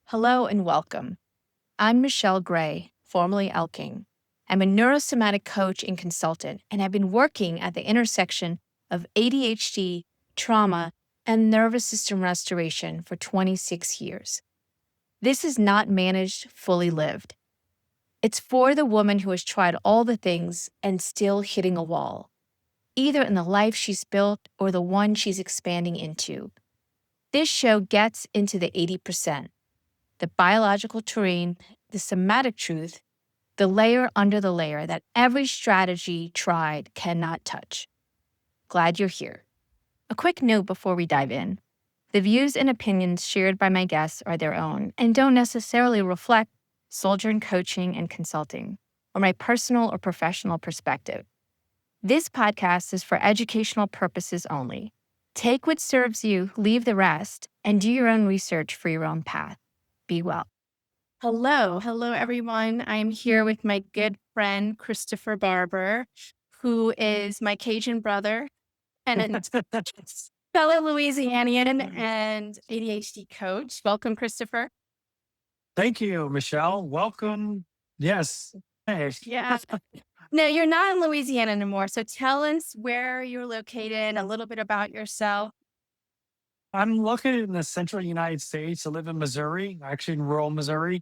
Hello and welcome. I'm Michele Gray, formerly Elking. I'm a neurosomatic coach and consultant, and I've been working at the intersection of ADHD, trauma, and nervous system restoration for 26 years. This is not managed, fully lived. It's for the woman who has tried all the things and still hitting a wall, either in the life she's built or the one she's expanding into. This show gets into the 80%. The biological terrain, the somatic truth, the layer under the layer that every strategy tried cannot touch. Glad you're here. A quick note before we dive in. The views and opinions shared by my guests are their own and don't necessarily reflect Sojourn Coaching and Consulting or my personal or professional perspective. This podcast is for educational purposes only. Take what serves you, leave the rest, and do your own research for your own path. Be well. Hello, everyone. I am here with my good friend, Christopher Barber, who is my Cajun brother and a fellow Louisianian and ADHD coach. Welcome, Christopher. Thank you, Michele. Welcome. Yes. Hey. Yeah. No, you're not in Louisiana anymore. So tell us where you're located, a little bit about yourself. I'm located in the central United States. I live in Missouri, actually in rural Missouri.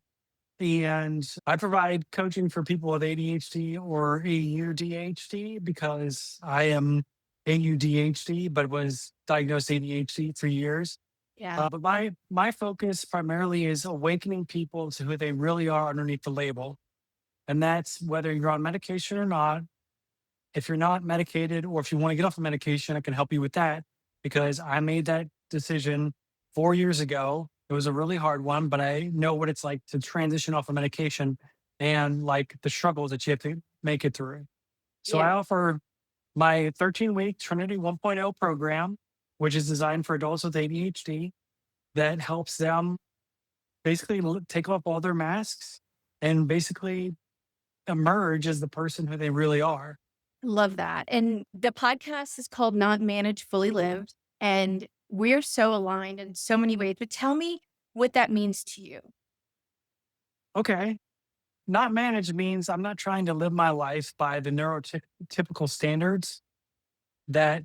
And I provide coaching for people with ADHD or AUDHD because I am AUDHD, but was diagnosed ADHD for years. Yeah. But my focus primarily is awakening people to who they really are underneath the label. And that's whether you're on medication or not. If you're not medicated or if you want to get off of medication, I can help you with that because I made that decision 4 years ago. It was a really hard one, but I know what it's like to transition off of medication and like the struggles that you have to make it through. So I Yeah. offer my 13-week Trinity 1.0 program, which is designed for adults with ADHD that helps them basically take off all their masks and basically emerge as the person who they really are. Love that. And the podcast is called Not Managed, Fully Lived. And we're so aligned in so many ways. But tell me what that means to you. Okay. Not managed means I'm not trying to live my life by the neurotypical standards that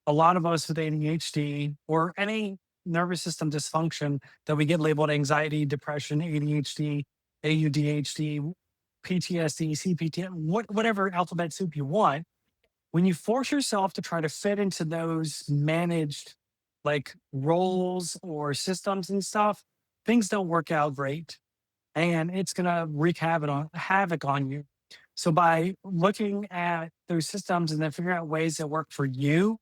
a lot of us with ADHD or any nervous system dysfunction that we get labeled anxiety, depression, ADHD, AUDHD, PTSD, CPT, whatever alphabet soup you want. When you force yourself to try to fit into those managed like roles or systems and stuff, things don't work out great and it's going to wreak havoc on you. So by looking at those systems and then figuring out ways that work for you,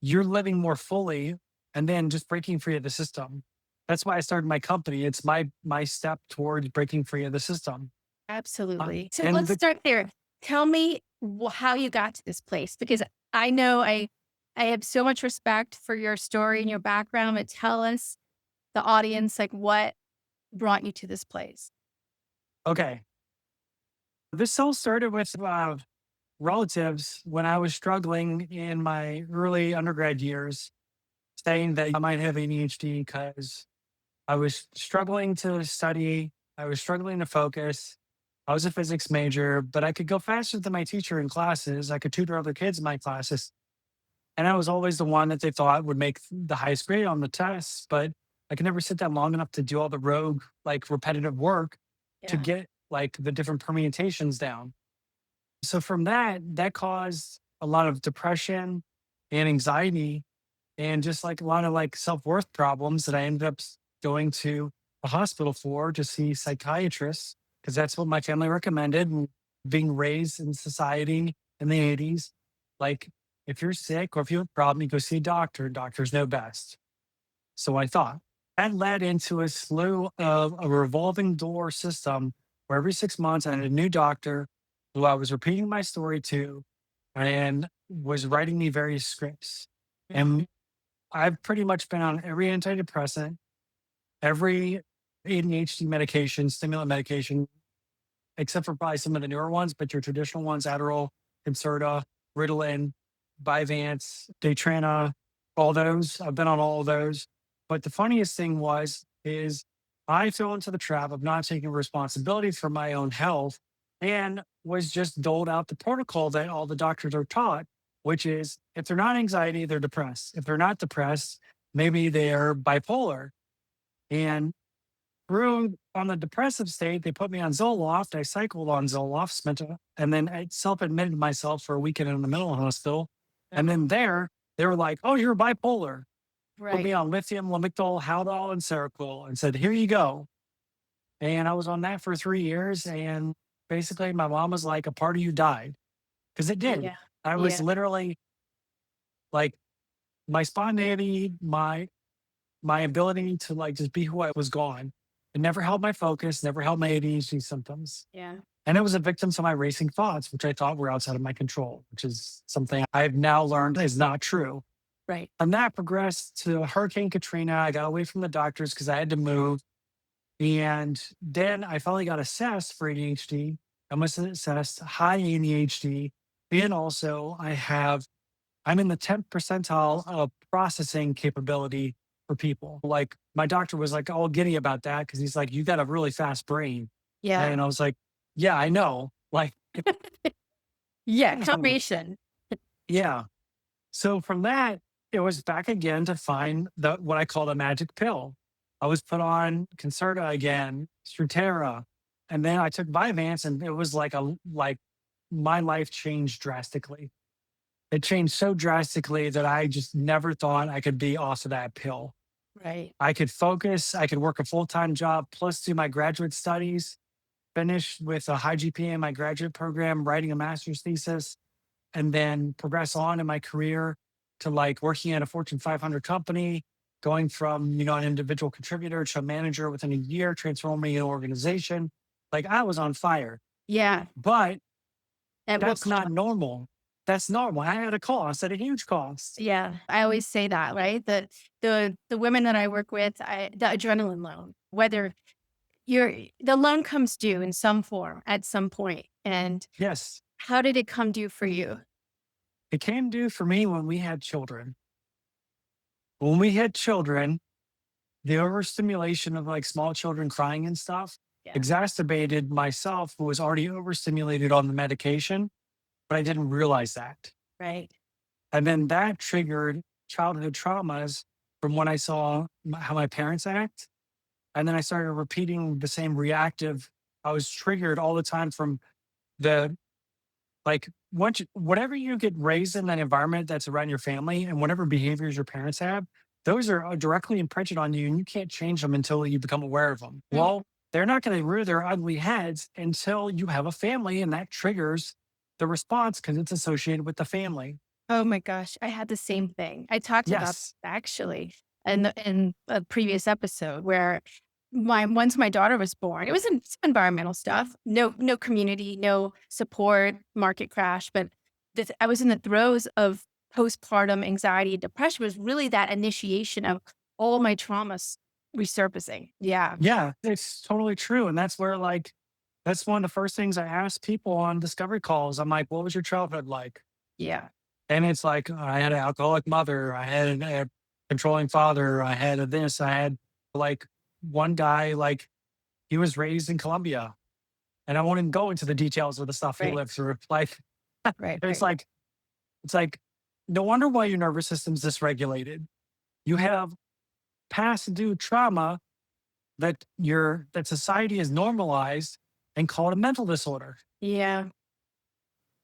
you're living more fully and then just breaking free of the system. That's why I started my company. It's my step towards breaking free of the system. Absolutely. So And let's start there. Tell me how you got to this place because I know I have so much respect for your story and your background, but tell us, the audience, like what brought you to this place. okay, this all started with relatives when I was struggling in my early undergrad years, saying that I might have ADHD because I was struggling to study. I was struggling to focus. I was a physics major, but I could go faster than my teacher in classes. I could tutor other kids in my classes. And I was always the one that they thought would make the highest grade on the tests, but I could never sit down long enough to do all the rogue, like repetitive work to Yeah. get like the different permutations down. So from that, that caused a lot of depression and anxiety and just like a lot of like self-worth problems that I ended up going to a hospital for to see psychiatrists because that's what my family recommended. And being raised in society in the 80s, like if you're sick or if you have a problem, you go see a doctor. Doctors know best. So I thought that led into a slew of a revolving door system where every 6 months I had a new doctor who I was repeating my story to and was writing me various scripts. And I've pretty much been on every antidepressant, every ADHD medication, stimulant medication, except for probably some of the newer ones, but your traditional ones, Adderall, Concerta, Ritalin, Vyvanse, Daytrana, all those. I've been on all of those. But the funniest thing is I fell into the trap of not taking responsibility for my own health and was just doled out the protocol that all the doctors are taught, which is if they're not anxiety, they're depressed. If they're not depressed, maybe they're bipolar. And through on the depressive state, they put me on Zoloft. I cycled on Zoloft, and then I self-admitted myself for a weekend in the mental hospital. And then there, they were like, "Oh, you're bipolar." Put Right. me on lithium, lamictal, Haldol, and Seroquel, and said, "Here you go." And I was on that for 3 years. And basically, my mom was like, "A part of you died," because it did. Yeah. I was Yeah. literally like, my spontaneity, my ability to like just be who I was gone. It never held my focus, never held my ADHD symptoms. Yeah. And it was a victim to my racing thoughts, which I thought were outside of my control, which is something I've now learned is not true. Right. And that progressed to Hurricane Katrina. I got away from the doctors because I had to move. And then I finally got assessed for ADHD. I was assessed high ADHD. And also, I'm in the 10th percentile of processing capability for people. Like, my doctor was like all giddy about that because he's like, "You got a really fast brain." Yeah. And I was like, "Yeah, I know." Like, Yeah. Confirmation. yeah. So from that, it was back again to find the what I call the magic pill. I was put on Concerta again, Strattera, and then I took Vyvanse, and it was like my life changed drastically. It changed so drastically that I just never thought I could be off of that pill. Right. I could focus, I could work a full-time job, plus do my graduate studies, finish with a high GPA in my graduate program, writing a master's thesis, and then progress on in my career to like working at a Fortune 500 company, going from, an individual contributor to a manager within a year, transforming an organization. Like, I was on fire, Yeah. but At what that's not cost? normal. That's normal. I had a cost at a huge cost. Yeah. I always say that, right? That the women that I work with, the adrenaline loan, whether the loan comes due in some form at some point. And Yes. how did it come due for you? It came due for me when we had children. When we had children, the overstimulation of like small children crying and stuff Yeah. exacerbated myself, who was already overstimulated on the medication, but I didn't realize that. Right. And then that triggered childhood traumas from when I saw how my parents act. And then I started repeating the same reactive. I was triggered all the time from the like whatever you get raised in that environment that's around your family and whatever behaviors your parents have, those are directly imprinted on you and you can't change them until you become aware of them. Mm. Well, they're not going to rear their ugly heads until you have a family and that triggers the response because it's associated with the family. Oh my gosh, I had the same thing. I talked about Yes. that actually in a previous episode where once my daughter was born, it was some environmental stuff, no community, no support, market crash, but I was in the throes of postpartum anxiety and depression. Was really that initiation of all my traumas resurfacing. Yeah, Yeah, it's totally true. And that's where that's one of the first things I ask people on discovery calls. I'm like, what was your childhood like? yeah, And it's like, I had an alcoholic mother, I had a controlling father, I had a this, I had like one guy, like he was raised in Colombia. And I won't even go into the details of the stuff he right, lived through. Like, right, it's right. like, it's like, no wonder why your nervous system's dysregulated. You have past due trauma that society has normalized and called a mental disorder. Yeah.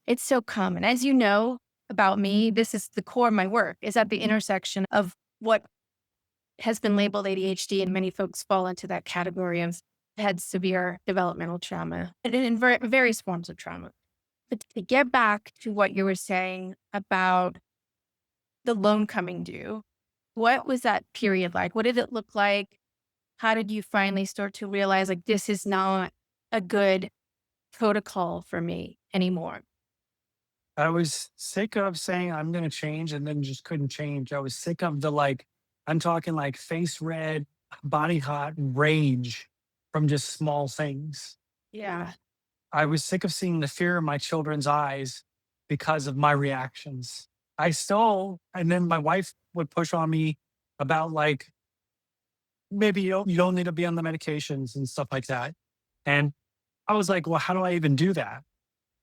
It's so common. As you know about me, this is the core of my work, is at the intersection of what has been labeled ADHD, and many folks fall into that category of had severe developmental trauma and in various forms of trauma. But to get back to what you were saying about the loan coming due, what was that period like? What did it look like? How did you finally start to realize like this is not a good protocol for me anymore? I was sick of saying I'm going to change and then just couldn't change. I was sick of the like, I'm talking like face red, body hot rage from just small things. Yeah. I was sick of seeing the fear in my children's eyes because of my reactions. And then my wife would push on me about like maybe you don't need to be on the medications and stuff like that. And I was like, well, how do I even do that?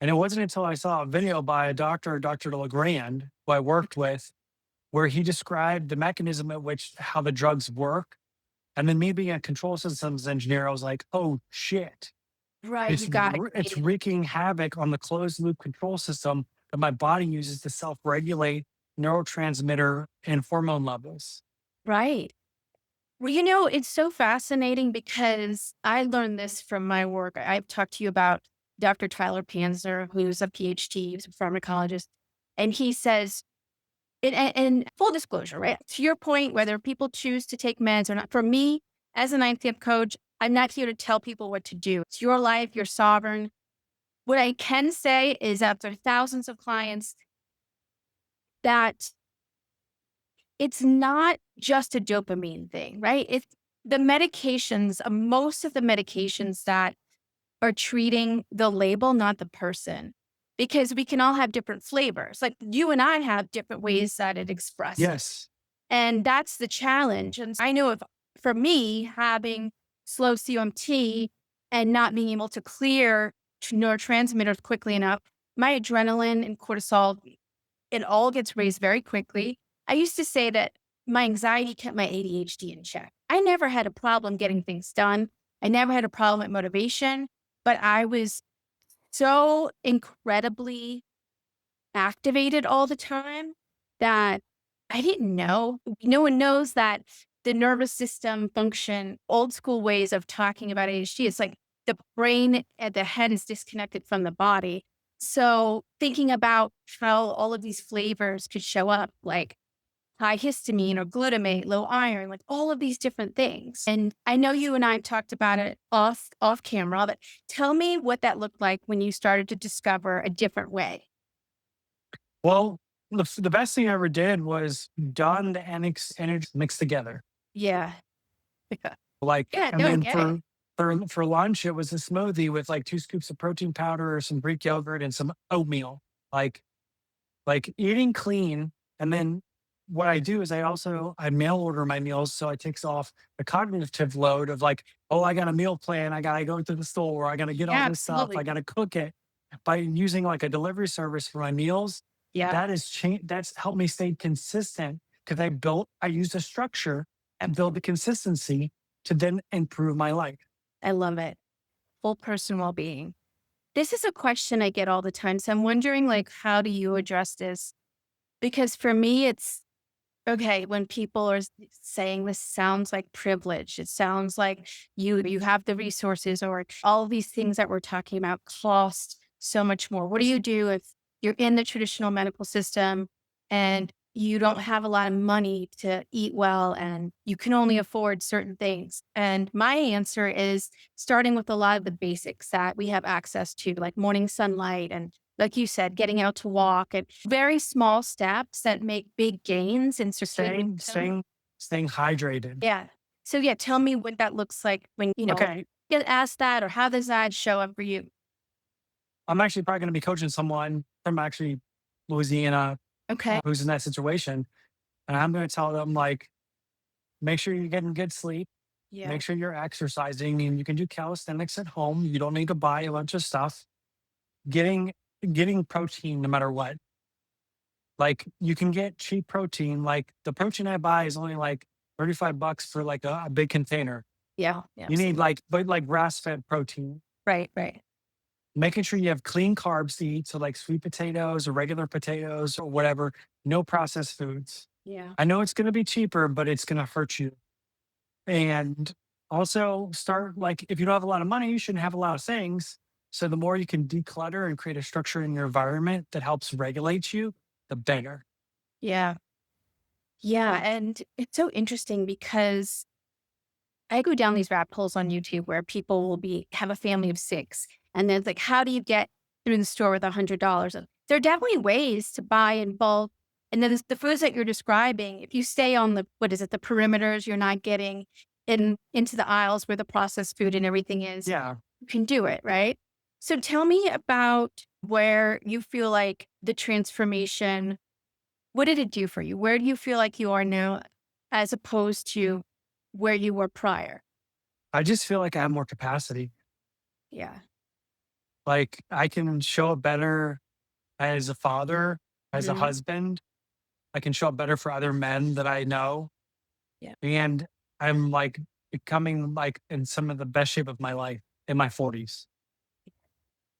And it wasn't until I saw a video by a doctor, Dr. LeGrand, who I worked with, where he described the mechanism at which how the drugs work. And then me being a control systems engineer, I was like, oh shit. Right. You got it. It's wreaking havoc on the closed loop control system that my body uses to self-regulate neurotransmitter and hormone levels. Right. Well, it's so fascinating because I learned this from my work. I've talked to you about Dr. Tyler Panzer, who's a PhD, he's a pharmacologist. And he says, and full disclosure, right? To your point, whether people choose to take meds or not, for me, as an ICF coach, I'm not here to tell people what to do. It's your life, you're sovereign. What I can say is after thousands of clients that it's not just a dopamine thing, right? It's the medications, most of the medications that are treating the label, not the person, because we can all have different flavors. Like you and I have different ways that it expresses. Yes. And that's the challenge. And I know if for me, having slow COMT and not being able to clear neurotransmitters quickly enough, my adrenaline and cortisol, it all gets raised very quickly. I used to say that my anxiety kept my ADHD in check. I never had a problem getting things done. I never had a problem with motivation, but I was so incredibly activated all the time that I didn't know. No one knows that the nervous system function, old school ways of talking about ADHD. It's like the brain at the head is disconnected from the body. So thinking about how all of these flavors could show up, like high histamine or glutamate, low iron, like all of these different things. And I know you and I have talked about it off camera, but tell me what that looked like when you started to discover a different way. Well, the best thing I ever did was done the annex energy mixed together. Yeah. Like, Yeah, and no, I then get it. for lunch, it was a smoothie with like 2 scoops of protein powder, some Greek yogurt, and some oatmeal. Like like eating clean. And then what I do is I mail order my meals, so it takes off the cognitive load of like, oh, I got a meal plan, I gotta go to the store, I gotta get all Yeah, this stuff, I absolutely. gotta cook it. By using like a delivery service for my meals, Yeah, that's helped me stay consistent because I used a structure and build the consistency to then improve my life. I love it. Full person well-being. This is a question I get all the time. So I'm wondering, like, how do you address this? Because for me, it's okay, when people are saying this sounds like privilege, it sounds like you have the resources or all of these things that we're talking about cost so much more. What do you do if you're in the traditional medical system and you don't have a lot of money to eat well and you can only afford certain things? And my answer is starting with a lot of the basics that we have access to, like morning sunlight and like you said, getting out to walk and very small steps that make big gains in circadian Staying, rhythm. staying, staying hydrated. Yeah. So yeah, tell me what that looks like when, Okay. get asked that or how does that show up for you? I'm actually probably going to be coaching someone from actually Louisiana Okay. who's in that situation. And I'm going to tell them, like, make sure you're getting good sleep, Yeah. make sure you're exercising, and you can do calisthenics at home. You don't need to buy a bunch of stuff. Getting, getting protein no matter what. Like, you can get cheap protein. Like, the protein I buy is only like $35 for like a big container. Yeah. Yeah. You need Absolutely. like grass fed protein. Right. Right. Making sure you have clean carbs to eat, so like sweet potatoes or regular potatoes or whatever, no processed foods. Yeah. I know it's going to be cheaper, but it's going to hurt you. And also start like, if you don't have a lot of money, you shouldn't have a lot of things. So the more you can declutter and create a structure in your environment that helps regulate you, the better. Yeah. Yeah. And it's so interesting because I go down these rabbit holes on YouTube where people will have a family of six. And then it's like, how do you get through the store with $100? And there are definitely ways to buy in bulk. And then the foods that you're describing, if you stay on what is it, the perimeters, you're not getting into the aisles where the processed food and everything is, Yeah. you can do it, right? So tell me about where you feel like the transformation, what did it do for you? Where do you feel like you are now as opposed to where you were prior. I just feel like I have more capacity. Yeah. Like I can show up better as a father, as a Mhm. husband. I can show up better for other men that I know. Yeah. And I'm like becoming like in some of the best shape of my life in my 40s.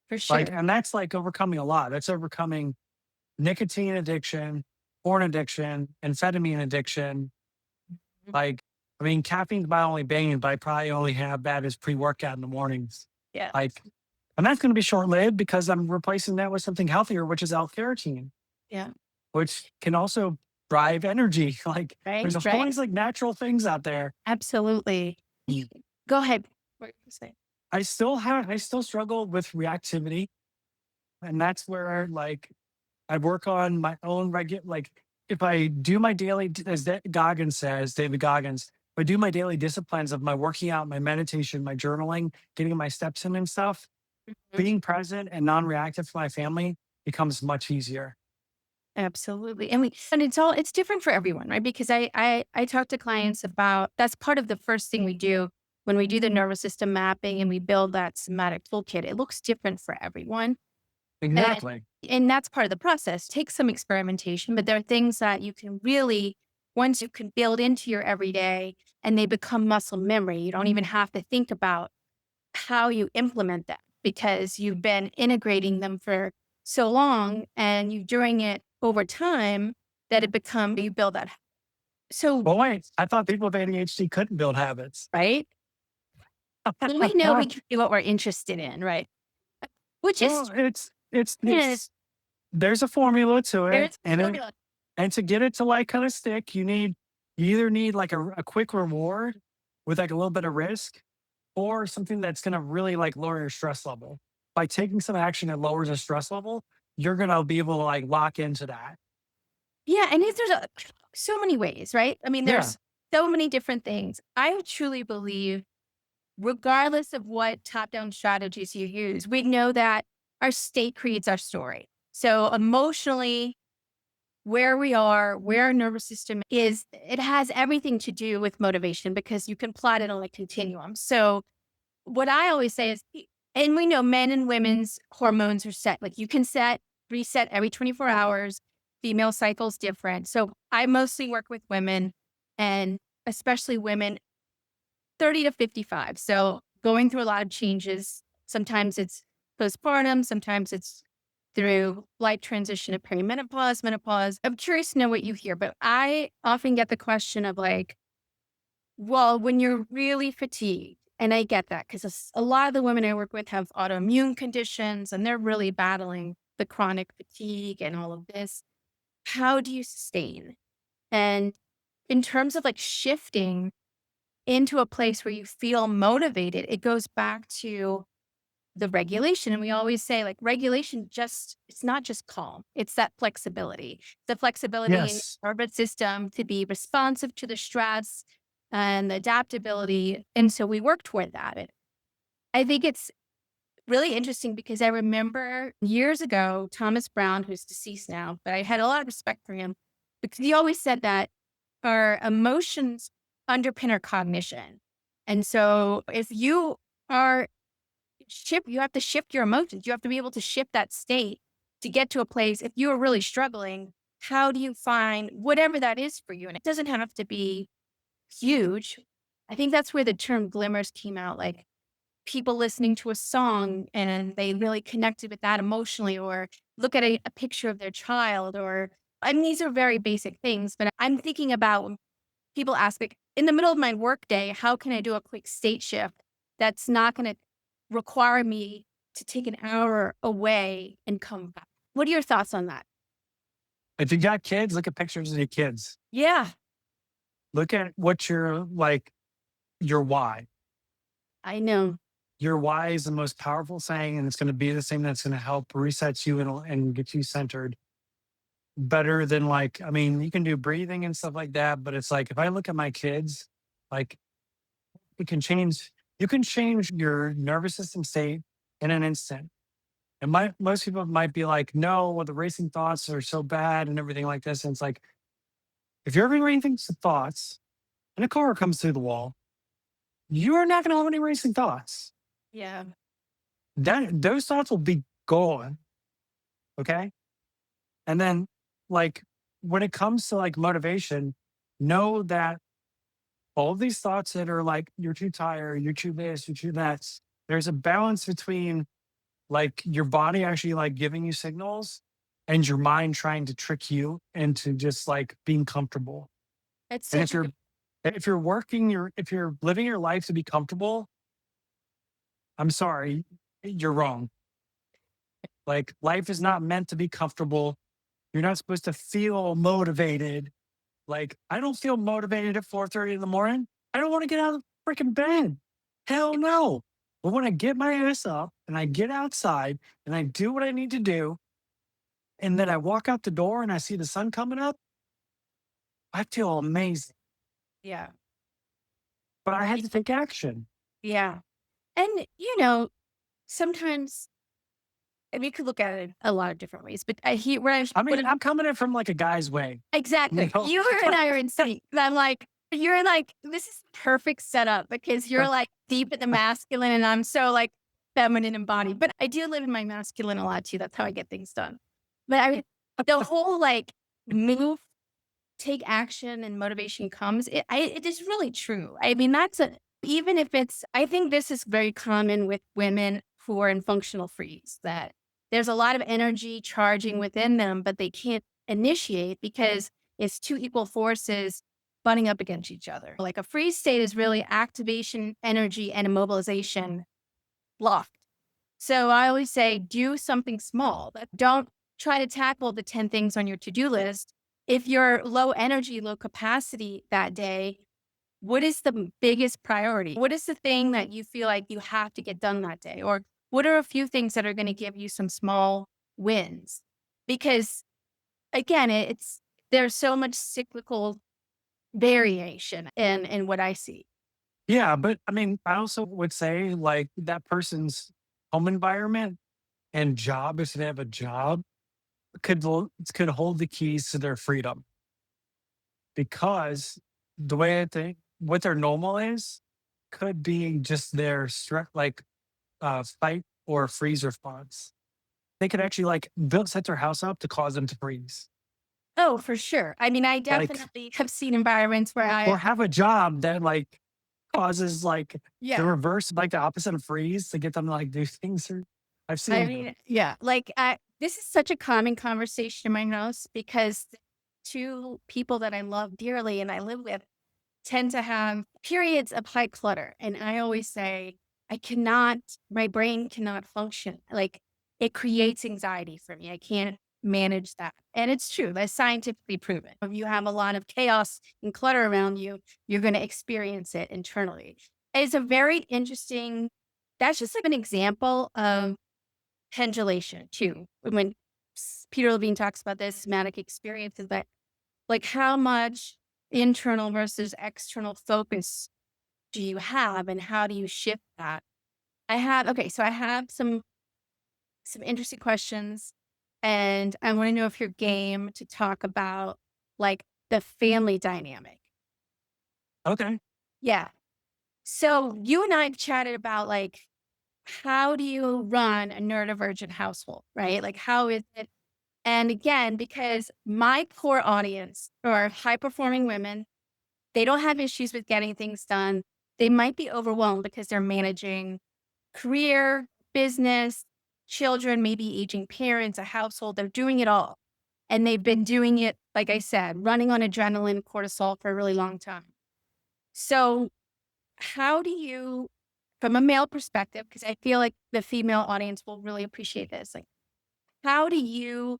For Like, sure. and that's like overcoming a lot. That's overcoming nicotine addiction, porn addiction, amphetamine addiction. Mhm. Like, I mean, caffeine's my only bane, but I probably only have that as pre workout in the mornings. Yeah. Like, and that's going to be short lived because I'm replacing that with something healthier, which is L-carotene, Yeah. which can also drive energy. Like, Right. there's Right. always like natural things out there. Absolutely. Go ahead. What were you gonna say? I still struggle with reactivity. And that's where like I work on my own regular, like if I do my daily, as Goggins says, David Goggins, if I do my daily disciplines of my working out, my meditation, my journaling, getting my steps in and stuff, Mhm. being present and non-reactive to my family becomes much easier. Absolutely. And it's different for everyone, right? Because I talk to clients about that's part of the first thing we do when we do the nervous system mapping and we build that somatic toolkit. It looks different for everyone. And Exactly. and that's part of the process. Take some experimentation, but there are things that you can really once you can build into your everyday and they become muscle memory. You don't even have to think about how you implement them because you've been integrating them for so long and you're doing it over time that it become you build that. So, Well, wait, I thought people with ADHD couldn't build habits. right? Well, we know we can do what we're interested in, right? Which is Well, is there's a formula to it. there's And formula. and to get it to like kind of stick, you either need like a quick reward with like a little bit of risk or something that's going to really like lower your stress level. By taking some action that lowers the stress level, you're going to be able to like lock into that. Yeah, and there's so many ways, right? I mean, Yeah, there's so many different things. I truly believe regardless of what top-down strategies you use, we know that our state creates our story. So emotionally, where we are, where our nervous system is, it has everything to do with motivation because you can plot it on a continuum. So what I always say is, and we know men and women's hormones are set, like you can reset every 24 hours. Female cycle's different. So I mostly work with women and especially women 30 to 55. So going through a lot of changes. Sometimes it's postpartum, sometimes it's through life transition of perimenopause, menopause. I'm curious to know what you hear, but I often get the question of like, well, when you're really fatigued, and I get that because a lot of the women I work with have autoimmune conditions and they're really battling the chronic fatigue and all of this. How do you sustain? And in terms of like shifting into a place where you feel motivated, it goes back to the regulation. And we always say, like, regulation just, it's not just calm, it's that flexibility, the flexibility in yes. your nervous system to be responsive to the stress and the adaptability. And so we work toward that. And I think it's really interesting because I remember years ago, Thomas Brown, who's deceased now, but I had a lot of respect for him because he always said that our emotions underpin our cognition. And so if you are you have to shift your emotions. You have to be able to shift that state to get to a place. If you are really struggling, how do you find whatever that is for you? And it doesn't have to be huge. I think that's where the term glimmers came out. Like people listening to a song and they really connected with that emotionally, or look at a picture of their child, or I mean, these are very basic things, but I'm thinking about when people ask, like, in the middle of my workday, how can I do a quick state shift that's not going to require me to take an hour away and come back? What are your thoughts on that? If you got kids, look at pictures of your kids. Yeah, Look at what your like your why. I know. Your why is the most powerful thing, and it's going to be the thing that's going to help reset you and get you centered better than like, I mean, you can do breathing and stuff like that, but it's like if I look at my kids, like it can change, you can change your nervous system state in an instant. And most people might be like, no, well, the racing thoughts are so bad and everything like this. And it's like, if you're having racing thoughts, and a car comes through the wall, you're not going to have any racing thoughts. Yeah. Those thoughts will be gone. Okay. And then, like, when it comes to like motivation, know that all of these thoughts that are like, you're too tired, you're too this, you're too that, there's a balance between like your body actually like giving you signals and your mind trying to trick you into just like being comfortable. That's And such a good. if you're living your life to be comfortable, I'm sorry, you're wrong. Like life is not meant to be comfortable. You're not supposed to feel motivated. Like I don't feel motivated at 4:30 in the morning. I don't want to get out of the freaking bed. Hell no. But when I get my ass up and I get outside and I do what I need to do, and then I walk out the door and I see the sun coming up, I feel amazing. Yeah. But I had to take action. Yeah. And, sometimes, and we could look at it a lot of different ways, but I hear where I I what mean, I'm coming in from like a guy's way, you exactly. know? You and I are in sync. And I'm like, you're like, this is perfect setup because you're like deep in the masculine and I'm so like feminine embodied. But I do live in my masculine a lot too. That's how I get things done. But I mean, the whole like move, take action and motivation comes. It is really true. I mean, even if it's, I think this is very common with women who are in functional freeze, that there's a lot of energy charging within them, but they can't initiate because it's two equal forces butting up against each other. Like a freeze state is really activation, energy, and immobilization locked. So I always say, do something small. Don't try to tackle the 10 things on your to-do list. If you're low energy, low capacity that day, what is the biggest priority? What is the thing that you feel like you have to get done that day? Or what are a few things that are going to give you some small wins? Because again, there's so much cyclical variation in what I see. Yeah, but I mean, I also would say like that person's home environment and job, if they have a job, could hold the keys to their freedom because the way I think what their normal is could be just their like fight or freeze response. They could actually like build set their house up to cause them to freeze. Oh, for sure. I mean, I Like definitely have seen environments where or have a job that like causes like the yeah. reverse, like the opposite of freeze to get them to like do things. Or I've I seen mean, yeah, like this is such a common conversation in my house because the two people that I love dearly and I live with tend to have periods of high clutter. And I always say, my brain cannot function. Like it creates anxiety for me. I can't manage that. And it's true. That's scientifically proven. If you have a lot of chaos and clutter around you, you're going to experience it internally. It's a very interesting, that's just like an example of pendulation too. When Peter Levine talks about this somatic experiences, that like how much internal versus external focus do you have and how do you shift that? So I have some interesting questions and I want to know if you're game to talk about like the family dynamic. okay. Yeah. So you and I have chatted about like how do you run a neurodivergent household, right? Like how is it. And again, because my core audience are high performing women, they don't have issues with getting things done. They might be overwhelmed because they're managing career, business, children, maybe aging parents, a household. They're doing it all. And they've been doing it, like I said, running on adrenaline, cortisol for a really long time. So, how do you, from a male perspective, because I feel like the female audience will really appreciate this, like, how do you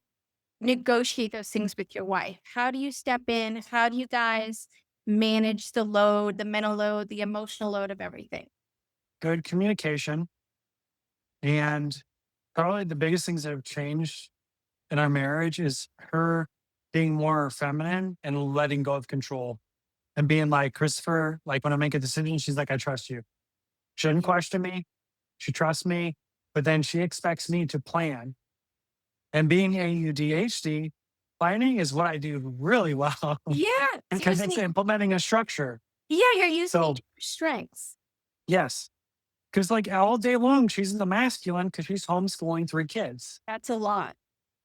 negotiate those things with your wife? How do you step in? How do you guys manage the load, the mental load, the emotional load of everything? Good communication. And probably the biggest things that have changed in our marriage is her being more feminine and letting go of control and being like, Christopher, like when I make a decision, she's like, I trust you. She doesn't Yeah. question me. She trusts me, but then she expects me to plan. And being ADHD, planning is what I do really well Yeah. because it's Seriously. implementing a structure. Yeah, you're using each So, of your strengths. yes, because like all day long, she's in the masculine because she's homeschooling 3 kids. That's a lot.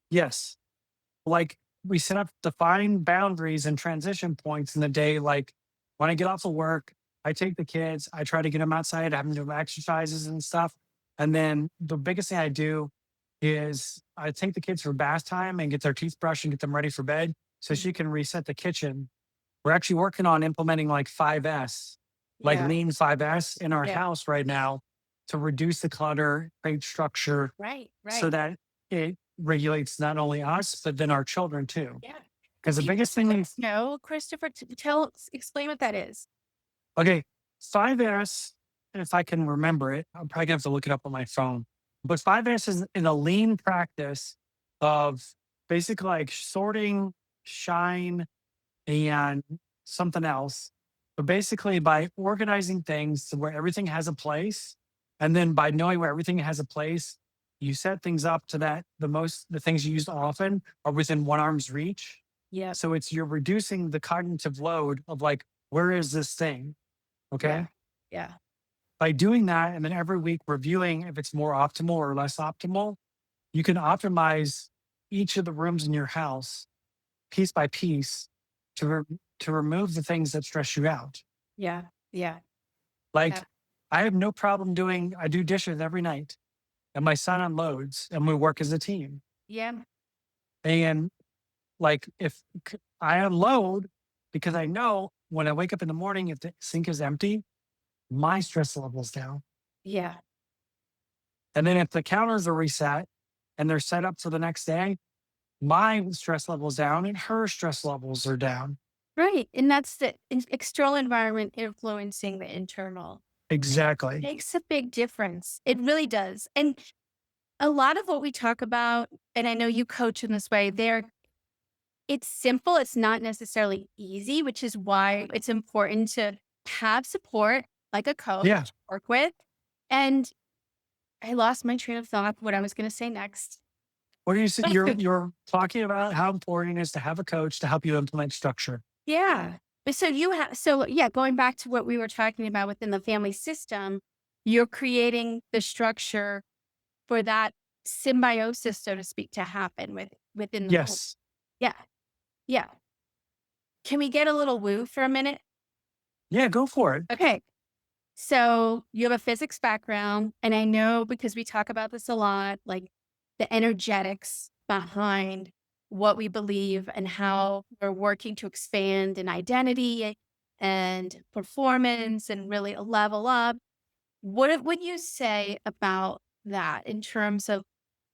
Yes. Like we set up defined boundaries and transition points in the day. Like when I get off of work, I take the kids, I try to get them outside, have them do exercises and stuff. And then the biggest thing I do is I take the kids for bath time and get their teeth brushed and get them ready for bed so Mhm. she can reset the kitchen. We're actually working on implementing like 5S, like Yeah, lean 5S in our yeah. house right now to reduce the clutter, create structure Right, so right. that it regulates not only us, but then our children too. Yeah. Because the Do you biggest thing is, know, Christopher, explain what that is. okay, 5S, if I can remember it, I'm probably gonna have to look it up on my phone. But 5S is in a lean practice of basically like sorting, shine, and something else. But basically, by organizing things to where everything has a place, and then by knowing where everything has a place, you set things up to that the things you use often are within one arm's reach. Yep. So it's you're reducing the cognitive load of like, where is this thing? Yeah. Okay. Yeah. By doing that, and then every week reviewing if it's more optimal or less optimal, you can optimize each of the rooms in your house piece by piece to to remove the things that stress you out. Yeah. Yeah. Like Yeah. I have no problem doing I do dishes every night and my son unloads and we work as a team. Yeah. And like if I unload because I know when I wake up in the morning if the sink is empty, my stress level's down. Yeah. And then if the counters are reset and they're set up for the next day, my stress level's down and her stress levels are down. Right. And that's the external environment influencing the internal. Exactly. Makes a big difference. It really does. And a lot of what we talk about, and I know you coach in this way, it's simple. It's not necessarily easy, which is why it's important to have support like a coach Yeah. work with. And I lost my train of thought, what I was going to say next. What are you you're talking about how important it is to have a coach to help you implement structure. Yeah. But so you have, so yeah, going back to what we were talking about within the family system, you're creating the structure for that symbiosis, so to speak, to happen within the home. Yes. Yeah. Yeah. Can we get a little woo for a minute? Yeah, go for it. Okay. So you have a physics background, and I know because we talk about this a lot, like the energetics behind what we believe and how we're working to expand an identity and performance and really level up. Would you say about that in terms of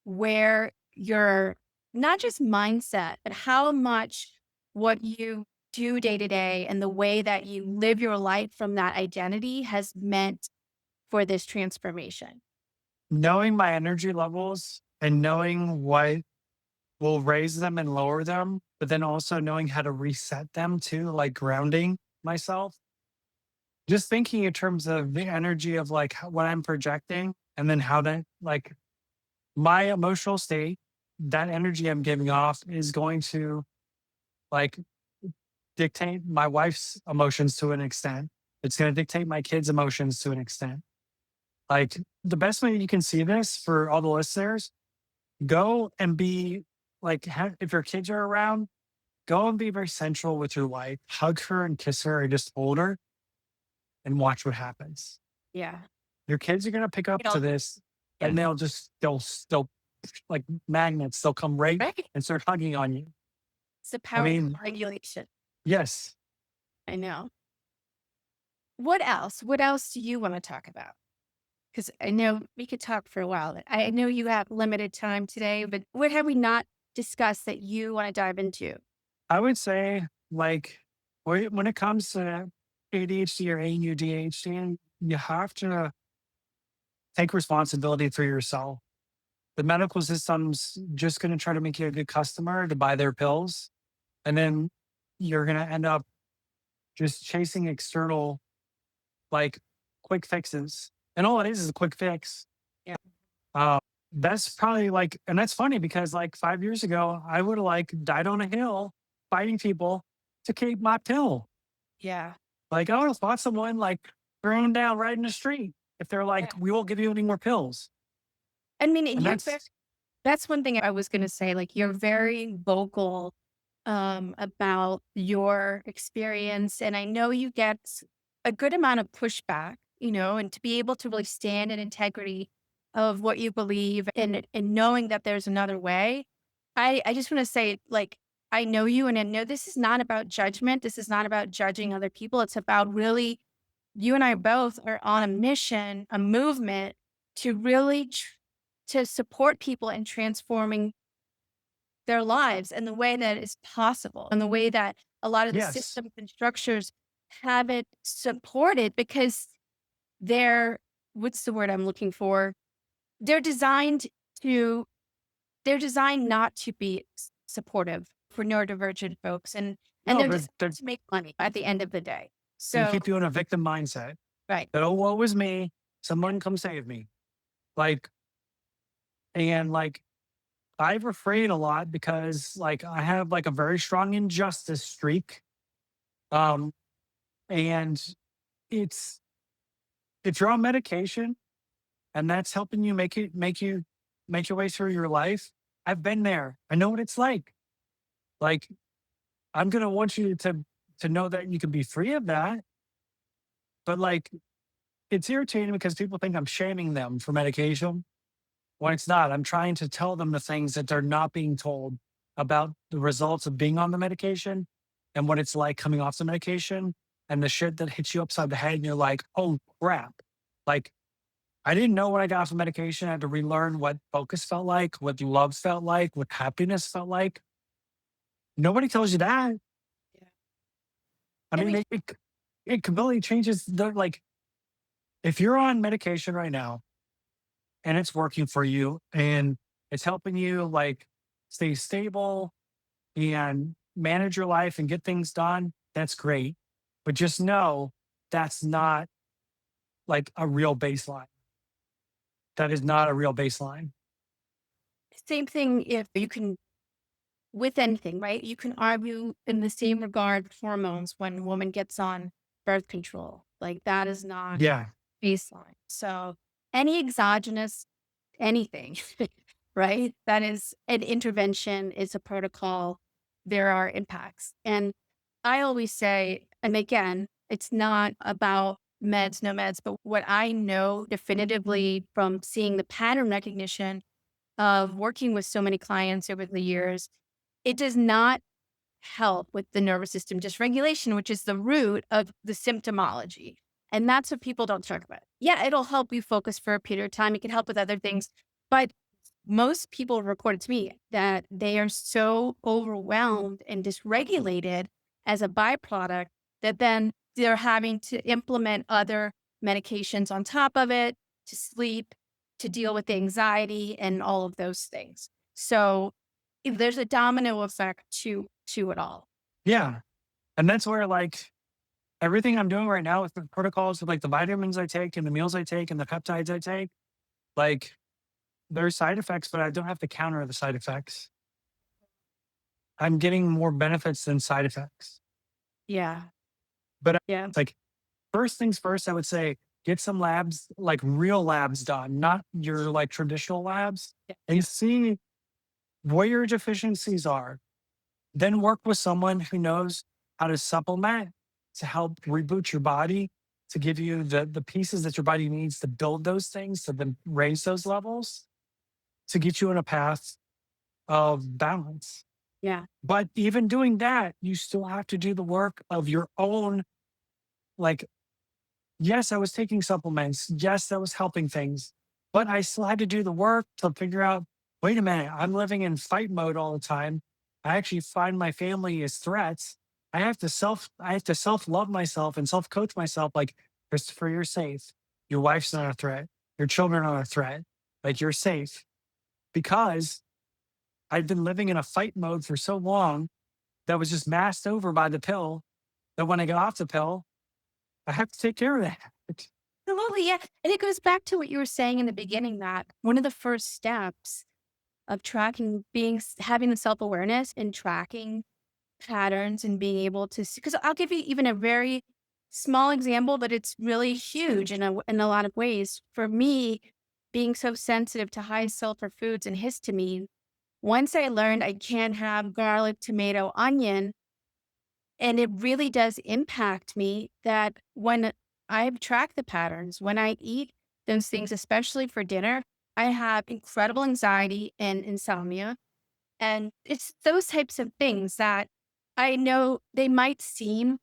where your not just mindset, but how much what you do day to day and the way that you live your life from that identity has meant for this transformation? Knowing my energy levels and knowing what will raise them and lower them, but then also knowing how to reset them too, like grounding myself. Just thinking in terms of the energy of like what I'm projecting and then how that like my emotional state, that energy I'm giving off is going to like dictate my wife's emotions to an extent. It's going to dictate my kids' emotions to an extent. Like the best way you can see this for all the listeners, go and be like, if your kids are around, go and be very sensual with your wife, hug her and kiss her or just hold her and watch what happens. Yeah. Your kids are going to pick up You to know, this yeah. and they'll like magnets, they'll come right Right. and start hugging on you. It's the I power of mean, regulation. yes, I know. What else? What else do you want to talk about? Because I know we could talk for a while. I know you have limited time today, but what have we not discussed that you want to dive into? I would say like when it comes to ADHD or AUDHD, you have to take responsibility for yourself. The medical system's just going to try to make you a good customer to buy their pills. And then you're going to end up just chasing external, like quick fixes. And all it is a quick fix. Yeah. Uh, that's probably like, and that's funny because like 5 years ago, I would have like died on a hill fighting people to keep my pill. Yeah. Like, I almost bought someone like throwing them down right in the street if they're like, we won't give you any more pills. I mean, and And you're very, that's, that's one thing I was going to say. Like, you're very vocal about your experience. And I know you get a good amount of pushback, and to be able to really stand in integrity of what you believe and knowing that there's another way. I just want to say, like, I know you and I know this is not about judgment. This is not about judging other people. It's about really, you and I both are on a mission, a movement to really to support people in transforming their lives in the way that is possible and the way that a lot of the yes. systems and structures have it supported because they're, what's the word I'm looking for? They're designed to, they're designed not to be supportive for neurodivergent folks, and No, they're but designed to make money at the end of the day. they So, keep you in a victim mindset. right. That, oh, woe is me. Someone come save me. Like, and like, I've refrained a lot because like I have like a very strong injustice streak. Um, and it's, if you're on medication and that's helping you make your way through your life, I've been there. I know what it's like. Like, I'm gonna want you to know that you can be free of that. But like, it's irritating because people think I'm shaming them for medication when it's not. I'm trying to tell them the things that they're not being told about the results of being on the medication and what it's like coming off the medication and the shit that hits you upside the head. And you're like, oh crap. Like, I didn't know when I got off the medication. I had to relearn what focus felt like, what love felt like, what happiness felt like. Nobody tells you that. Yeah. I I mean, mean, it completely changes the like, if you're on medication right now and it's working for you and it's helping you like stay stable and manage your life and get things done, that's great. But just know that's not like a real baseline. That is not a real baseline. same thing if you can, with anything, right? You can argue in the same regard with hormones when a woman gets on birth control. Like, that is not Yeah. baseline. So any exogenous anything, right? That is an intervention, is a protocol. There are impacts. And I always say, and again, it's not about meds, no meds, but what I know definitively from seeing the pattern recognition of working with so many clients over the years, it does not help with the nervous system dysregulation, which is the root of the symptomology. And that's what people don't talk about. Yeah, it'll help you focus for a period of time. It can help with other things. But most people reported to me that they are so overwhelmed and dysregulated as a byproduct that then they're having to implement other medications on top of it to sleep, to deal with the anxiety and all of those things. So there's a domino effect to it all. Yeah. And that's where like everything I'm doing right now with the protocols of like the vitamins I take and the meals I take and the peptides I take, like there's side effects, but I don't have to counter the side effects. I'm getting more benefits than side effects. Yeah. But Yeah. it's like, first things first, I would say get some labs, like real labs done, not your like traditional labs, Yeah. and see what your deficiencies are. Then work with someone who knows how to supplement to help reboot your body, to give you the pieces that your body needs to build those things, to then raise those levels, to get you on a path of balance. Yeah. But even doing that, you still have to do the work of your own, like, yes, I was taking supplements. Yes, that was helping things. But I still had to do the work to figure out, wait a minute, I'm living in fight mode all the time. I actually find my family as threats. I have to self-love myself and self-coach myself like, Christopher, you're safe. Your wife's not a threat. Your children are a threat. Like, you're safe. Because I've been living in a fight mode for so long that was just masked over by the pill that when I get off the pill, I have to take care of that. Absolutely. Yeah. And it goes back to what you were saying in the beginning, that one of the first steps of tracking having the self-awareness and tracking patterns and being able to see, because I'll give you even a very small example, but it's really huge in a lot of ways. For me, being so sensitive to high sulfur foods and histamine, once I learned I can't have garlic, tomato, onion, and it really does impact me that when I've tracked the patterns, when I eat those things, especially for dinner, I have incredible anxiety and insomnia. And it's those types of things that I know they might seem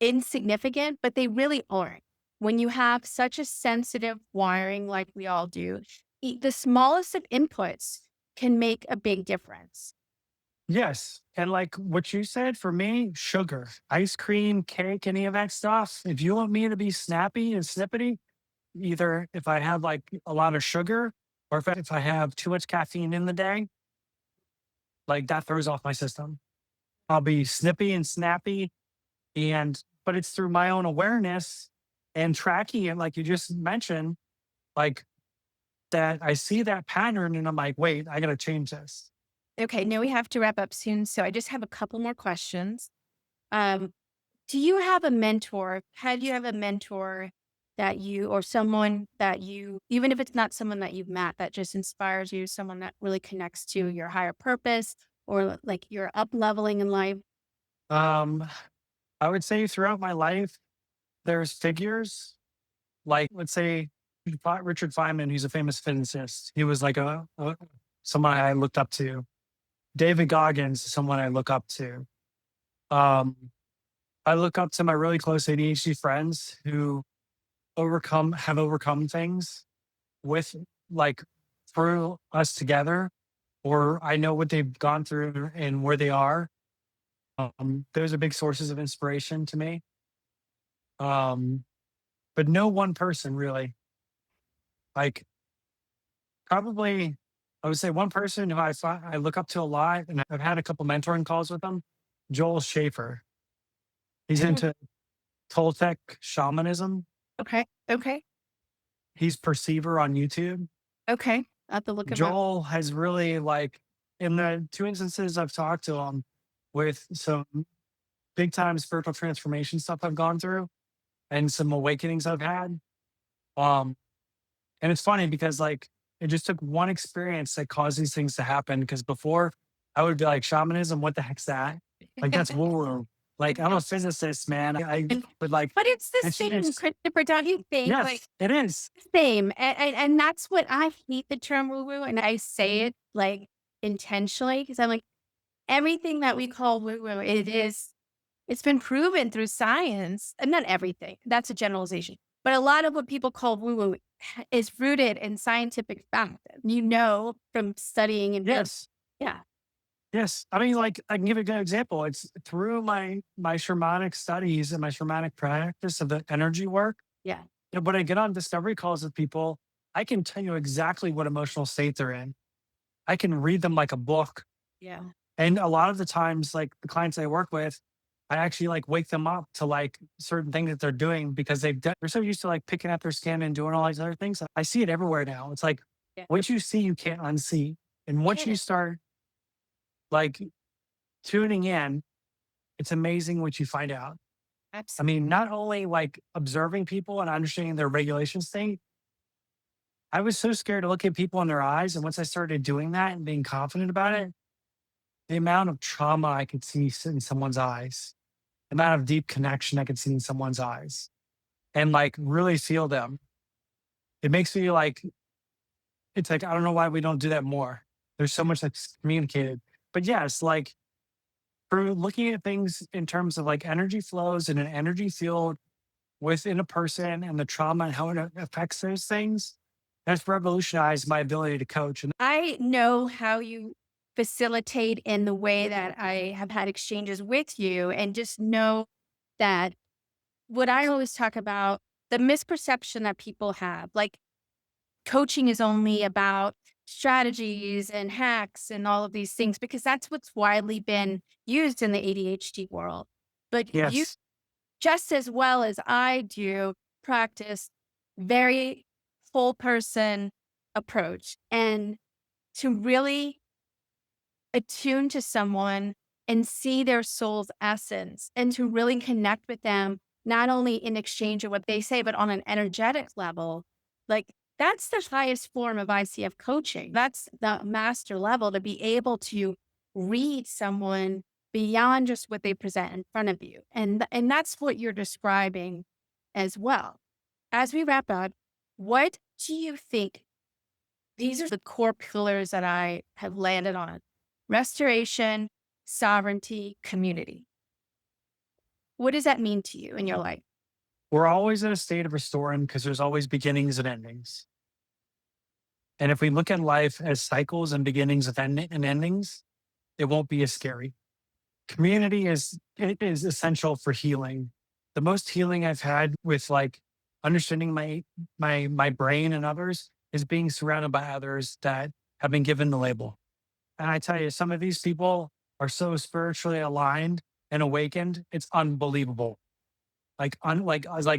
insignificant, but they really aren't. When you have such a sensitive wiring like we all do, the smallest of inputs can make a big difference. Yes. And like what you said, for me, sugar, ice cream, cake, any of that stuff. If you want me to be snappy and snippety, either if I have like a lot of sugar or if I have too much caffeine in the day, like that throws off my system. I'll be snippy and snappy. But it's through my own awareness and tracking it, like you just mentioned, like that I see that pattern and I'm like, wait, I got to change this. Okay, now we have to wrap up soon. So I just have a couple more questions. Um, do you have a mentor? Have you have a mentor that you, or someone that you, even if it's not someone that you've met, that just inspires you, someone that really connects to your higher purpose or like your up leveling in life? Um, I would say throughout my life, there's figures like, let's say, Richard Feynman, he's a famous physicist. He was like someone I looked up to. David Goggins is someone I look up to. Um, I look up to my really close ADHD friends who have overcome things with like through us together, or I know what they've gone through and where they are. Those are big sources of inspiration to me. Um, but no one person really. Like probably, I would say one person who I look up to a lot, and I've had a couple mentoring calls with him. Joel Schaefer. He's Mm, into Toltec shamanism. okay. Okay. He's Perceiver on YouTube. Okay. I have to look him up. Joel has really like in the two instances I've talked to him with some big time spiritual transformation stuff I've gone through and some awakenings I've had. Um, and it's funny because like it just took one experience that caused these things to happen. Because before I would be like, shamanism, what the heck's that? Like that's woo woo. Like I'm a physicist, man. I And would like but it's the same, it's Christopher, don't you think? Like, yes, it is. same, and that's what I hate the term woo woo, and I say it like intentionally because I'm like everything that we call woo woo, it's been proven through science, and not everything. That's a generalization, but a lot of what people call woo woo is rooted in scientific fact. You know from studying and Yes. yeah, Yes. I mean, like I can give you a good example. It's through my shamanic studies and my shamanic practice of the energy work. yeah, You know, when I get on discovery calls with people, I can tell you exactly what emotional state they're in. I can read them like a book. yeah. And a lot of the times, like the clients I work with, I actually like wake them up to like certain things that they're doing because they're so used to like picking up their skin and doing all these other things. I see it everywhere now. It's like Yeah. what you see, you can't unsee. And once you Yeah. start like tuning in, it's amazing what you find out. I Absolutely. mean, not only like observing people and understanding their regulation state, I was so scared to look at people in their eyes. And once I started doing that and being confident about it, the amount of trauma I could see in someone's eyes, the amount of deep connection I could see in someone's eyes and like really feel them. It makes me like, it's like, I don't know why we don't do that more. There's so much that's communicated. But yes, like for looking at things in terms of like energy flows in an energy field within a person and the trauma and how it affects those things, that's revolutionized my ability to coach. And I know how you facilitate in the way that I have had exchanges with you, and just know that what I always talk about, the misperception that people have, like coaching is only about strategies and hacks and all of these things, because that's what's widely been used in the ADHD world. But you, yes, just as well as I do, practice very full person approach, and to really attune to someone and see their soul's essence and to really connect with them, not only in exchange of what they say, but on an energetic level. Like that's the highest form of ICF coaching. That's the master level, to be able to read someone beyond just what they present in front of you. And that's what you're describing as well. As we wrap up, what do you think? These are the core pillars that I have landed on: restoration, sovereignty, community. What does that mean to you in your life? We're always in a state of restoring because there's always beginnings and endings. And if we look at life as cycles and beginnings and endings, it won't be as scary. Community is essential for healing. The most healing I've had with like understanding my brain and others is being surrounded by others that have been given the label. And I tell you, some of these people are so spiritually aligned and awakened, it's unbelievable. Like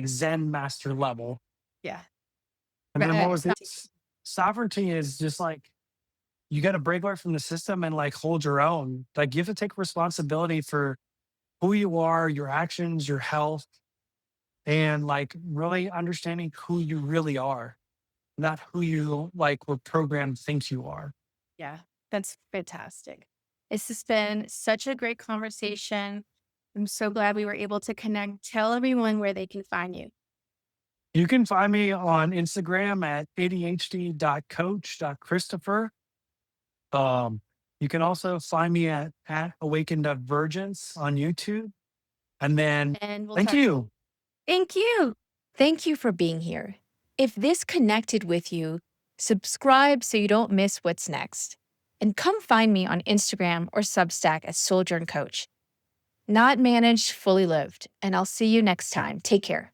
Zen master level. Yeah. And then what was Right. this? Sovereignty is just like you got to break away from the system and like hold your own. Like you have to take responsibility for who you are, your actions, your health, and like really understanding who you really are, not who you like were programmed to think you are. Yeah, that's fantastic. This has been such a great conversation. I'm so glad we were able to connect. Tell everyone where they can find you. You can find me on Instagram at adhd.coach.christopher. You can also find me at Awakened Virgins on YouTube. And then And we'll thank talk. you. Thank you. Thank you for being here. If this connected with you, subscribe so you don't miss what's next. And come find me on Instagram or Substack at Soldier and Coach. Not managed, fully lived. And I'll see you next time. Take care.